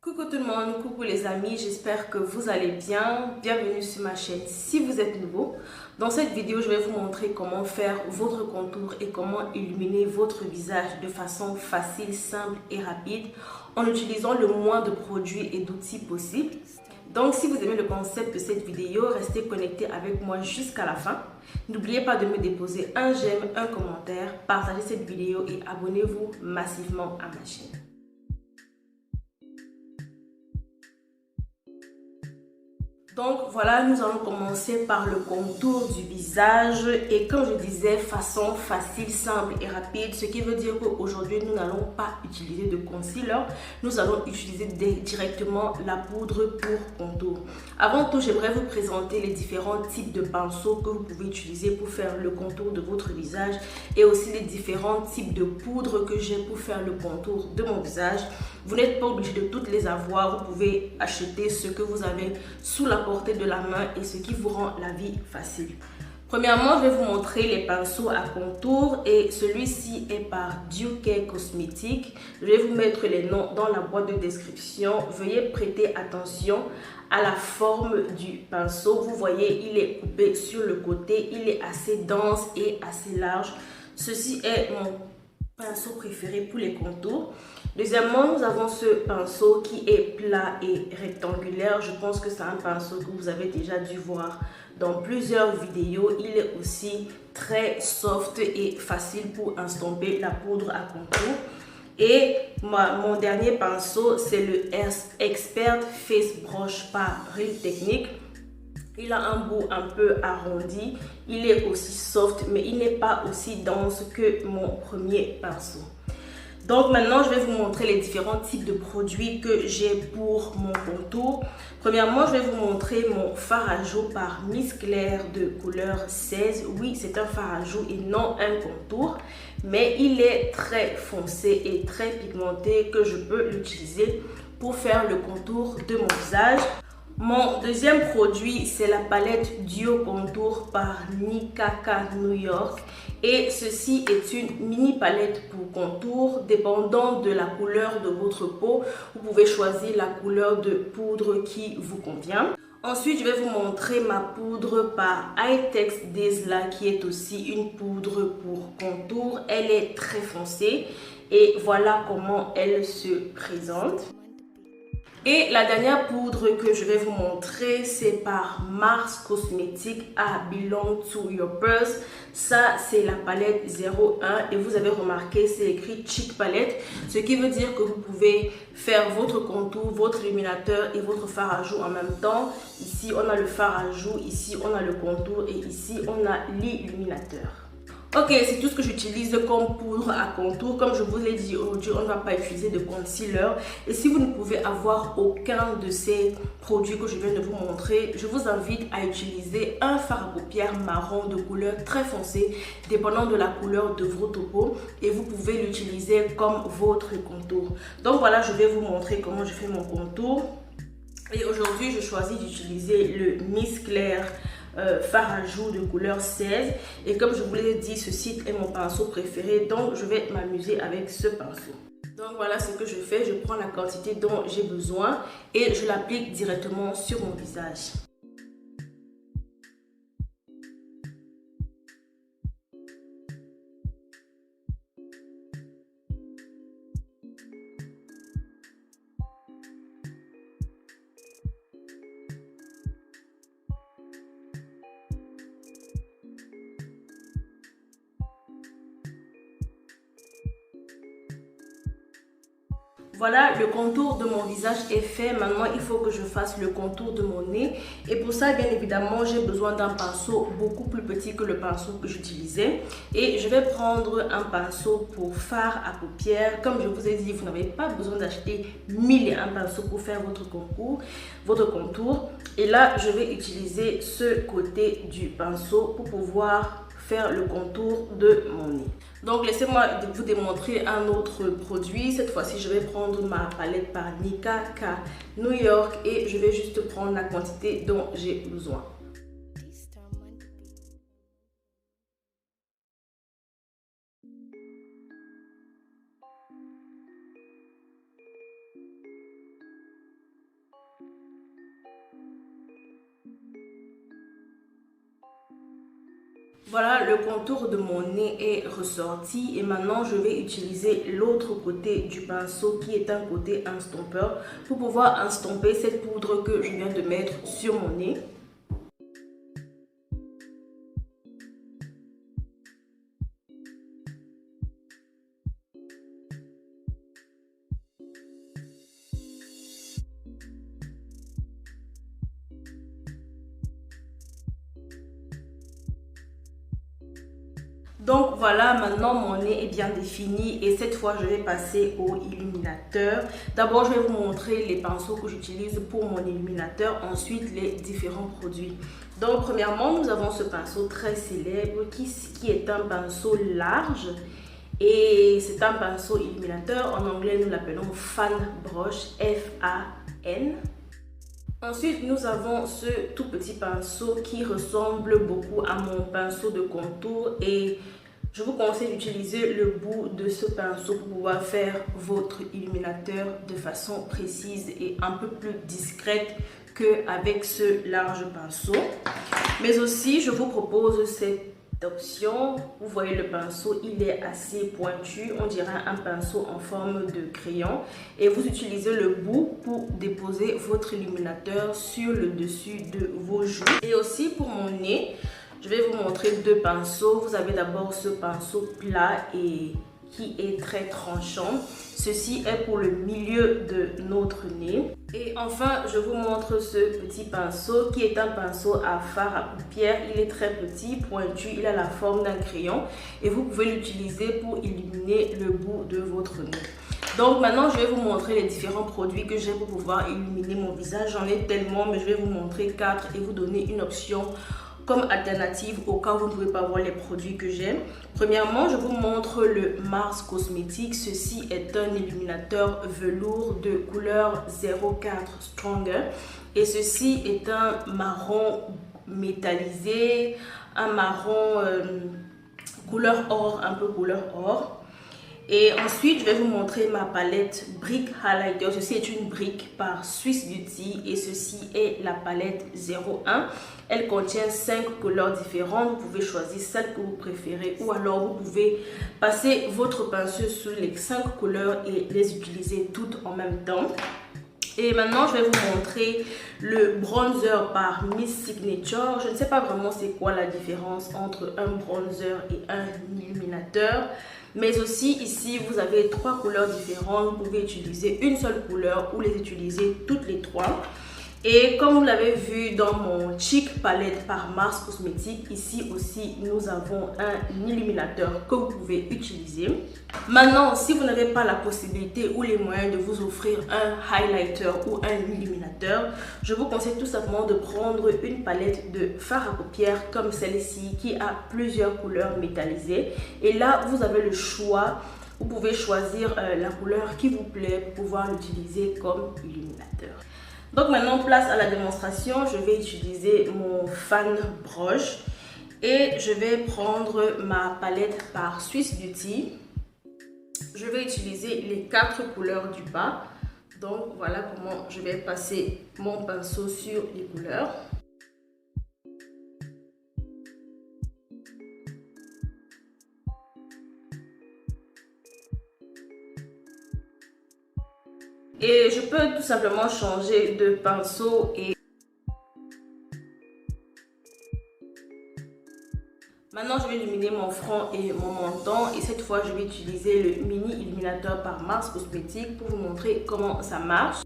Coucou tout le monde, coucou les amis, j'espère que vous allez bien. Bienvenue sur ma chaîne si vous êtes nouveau. Dans cette vidéo, je vais vous montrer comment faire votre contour et comment illuminer votre visage de façon facile, simple et rapide en utilisant le moins de produits et d'outils possible. Donc si vous aimez le concept de cette vidéo, restez connectés avec moi jusqu'à la fin. N'oubliez pas de me déposer un j'aime, un commentaire, partagez cette vidéo et abonnez-vous massivement à ma chaîne. Donc voilà, nous allons commencer par le contour du visage et comme je disais, façon facile, simple et rapide, ce qui veut dire qu'aujourd'hui nous n'allons pas utiliser de concealer, nous allons utiliser directement la poudre pour contour. Avant tout, j'aimerais vous présenter les différents types de pinceaux que vous pouvez utiliser pour faire le contour de votre visage et aussi les différents types de poudre que j'ai pour faire le contour de mon visage. Vous n'êtes pas obligé de toutes les avoir, vous pouvez acheter ce que vous avez sous la portée de la main et ce qui vous rend la vie facile. Premièrement, je vais vous montrer les pinceaux à contour et celui-ci est par Duke Cosmetics. Je vais vous mettre les noms dans la boîte de description. Veuillez prêter attention à la forme du pinceau. Vous voyez, il est coupé sur le côté, il est assez dense et assez large. Ceci est mon pinceau préféré pour les contours. Deuxièmement, nous avons ce pinceau qui est plat et rectangulaire. Je pense que c'est un pinceau que vous avez déjà dû voir dans plusieurs vidéos. Il est aussi très soft et facile pour estomper la poudre à contour. Et mon dernier pinceau, c'est le Expert Face Brush par Real Techniques. Il a un bout un peu arrondi, il est aussi soft, mais il n'est pas aussi dense que mon premier pinceau. Donc maintenant, je vais vous montrer les différents types de produits que j'ai pour mon contour. Premièrement, je vais vous montrer mon fard à joues par Miss Claire de couleur 16. Oui, c'est un fard à joues et non un contour, mais il est très foncé et très pigmenté que je peux l'utiliser pour faire le contour de mon visage. Mon deuxième produit, c'est la palette Duo Contour par Nikaka New York. Et ceci est une mini palette pour contour. Dépendant de la couleur de votre peau, vous pouvez choisir la couleur de poudre qui vous convient. Ensuite, je vais vous montrer ma poudre par Hightex Desla qui est aussi une poudre pour contour. Elle est très foncée et voilà comment elle se présente. Et la dernière poudre que je vais vous montrer, c'est par Mars Cosmetics I Belong to Your Purse. Ça, c'est la palette 01 et vous avez remarqué, c'est écrit Cheek Palette, ce qui veut dire que vous pouvez faire votre contour, votre illuminateur et votre fard à joues en même temps. Ici, on a le fard à joues, ici, on a le contour et ici, on a l'illuminateur. Ok, c'est tout ce que j'utilise comme poudre à contour. Comme je vous l'ai dit, aujourd'hui, on ne va pas utiliser de concealer. Et si vous ne pouvez avoir aucun de ces produits que je viens de vous montrer, je vous invite à utiliser un fard à paupières marron de couleur très foncée, dépendant de la couleur de votre peau. Et vous pouvez l'utiliser comme votre contour. Donc voilà, je vais vous montrer comment je fais mon contour. Et aujourd'hui, je choisis d'utiliser le Miss Claire fard à joues de couleur 16 et comme je vous l'ai dit, ceci est mon pinceau préféré, donc je vais m'amuser avec ce pinceau. Donc voilà ce que je fais, je prends la quantité dont j'ai besoin et je l'applique directement sur mon visage. Voilà, le contour de mon visage est fait. Maintenant, il faut que je fasse le contour de mon nez. Et pour ça, bien évidemment, j'ai besoin d'un pinceau beaucoup plus petit que le pinceau que j'utilisais. Et je vais prendre un pinceau pour fard à paupières. Comme je vous ai dit, vous n'avez pas besoin d'acheter 1001 pinceaux pour faire votre contour. Et là, je vais utiliser ce côté du pinceau pour pouvoir faire le contour de mon nez. Donc laissez-moi vous démontrer un autre produit. Cette fois-ci, je vais prendre ma palette par Nikaka New York et je vais juste prendre la quantité dont j'ai besoin. Voilà, le contour de mon nez est ressorti et maintenant je vais utiliser l'autre côté du pinceau qui est un côté estompeur pour pouvoir estomper cette poudre que je viens de mettre sur mon nez. Donc voilà, maintenant mon nez est bien défini et cette fois je vais passer au illuminateur. D'abord je vais vous montrer les pinceaux que j'utilise pour mon illuminateur, ensuite les différents produits. Donc premièrement nous avons ce pinceau très célèbre qui est un pinceau large et c'est un pinceau illuminateur. En anglais nous l'appelons Fan Brush, F-A-N. Ensuite, nous avons ce tout petit pinceau qui ressemble beaucoup à mon pinceau de contour et je vous conseille d'utiliser le bout de ce pinceau pour pouvoir faire votre illuminateur de façon précise et un peu plus discrète qu'avec ce large pinceau. Mais aussi, je vous propose cette option. Vous voyez le pinceau, il est assez pointu, on dirait un pinceau en forme de crayon et vous utilisez le bout pour déposer votre illuminateur sur le dessus de vos joues. Et aussi pour mon nez, je vais vous montrer deux pinceaux. Vous avez d'abord ce pinceau plat et qui est très tranchant. Ceci est pour le milieu de notre nez. Et enfin, je vous montre ce petit pinceau qui est un pinceau à fard à paupières. Il est très petit, pointu, il a la forme d'un crayon et vous pouvez l'utiliser pour illuminer le bout de votre nez. Donc maintenant, je vais vous montrer les différents produits que j'ai pour pouvoir illuminer mon visage. J'en ai tellement, mais je vais vous montrer 4 et vous donner une option comme alternative au cas où vous ne pouvez pas voir les produits que j'ai. Premièrement, je vous montre le Mars Cosmetics. Ceci est un illuminateur velours de couleur 04 Stronger. Et ceci est un marron métallisé, un marron couleur or, un peu couleur or. Et ensuite, je vais vous montrer ma palette Brick Highlighter. Ceci est une brique par Swiss Beauty et ceci est la palette 01. Elle contient 5 couleurs différentes. Vous pouvez choisir celle que vous préférez ou alors vous pouvez passer votre pinceau sur les 5 couleurs et les utiliser toutes en même temps. Et maintenant, je vais vous montrer le bronzer par Miss Signature. Je ne sais pas vraiment c'est quoi la différence entre un bronzer et un illuminateur. Mais aussi ici, vous avez 3 couleurs différentes. Vous pouvez utiliser une seule couleur ou les utiliser toutes les 3. Et comme vous l'avez vu dans mon Cheek Palette par Mars Cosmetics, ici aussi nous avons un illuminateur que vous pouvez utiliser. Maintenant, si vous n'avez pas la possibilité ou les moyens de vous offrir un highlighter ou un illuminateur, je vous conseille tout simplement de prendre une palette de fard à paupières comme celle-ci qui a plusieurs couleurs métallisées. Et là, vous avez le choix. Vous pouvez choisir la couleur qui vous plaît pour pouvoir l'utiliser comme illuminateur. Donc maintenant, place à la démonstration. Je vais utiliser mon Fan Brush et je vais prendre ma palette par Swiss Beauty. Je vais utiliser les 4 couleurs du bas. Donc voilà comment je vais passer mon pinceau sur les couleurs. Et je peux tout simplement changer de pinceau et maintenant je vais illuminer mon front et mon menton et cette fois je vais utiliser le mini illuminateur par Mars Cosmetics pour vous montrer comment ça marche.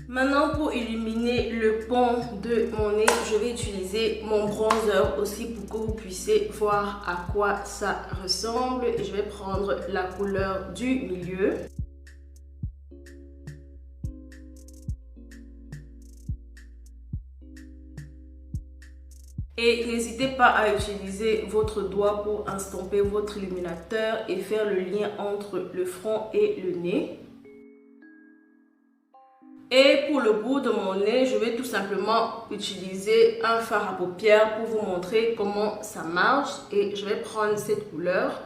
Maintenant, pour illuminer le pont de mon nez, je vais utiliser mon bronzer aussi pour que vous puissiez voir à quoi ça ressemble. Et je vais prendre la couleur du milieu. Et n'hésitez pas à utiliser votre doigt pour estomper votre illuminateur et faire le lien entre le front et le nez. Et pour le bout de mon nez, je vais tout simplement utiliser un fard à paupières pour vous montrer comment ça marche. Et je vais prendre cette couleur.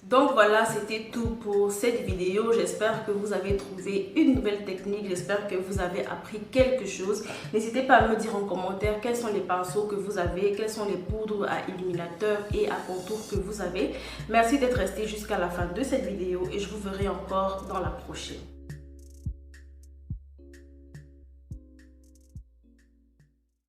Donc voilà, c'était tout pour cette vidéo. J'espère que vous avez trouvé une nouvelle technique. J'espère que vous avez appris quelque chose. N'hésitez pas à me dire en commentaire quels sont les pinceaux que vous avez, quelles sont les poudres à illuminateur et à contour que vous avez. Merci d'être resté jusqu'à la fin de cette vidéo et je vous verrai encore dans la prochaine.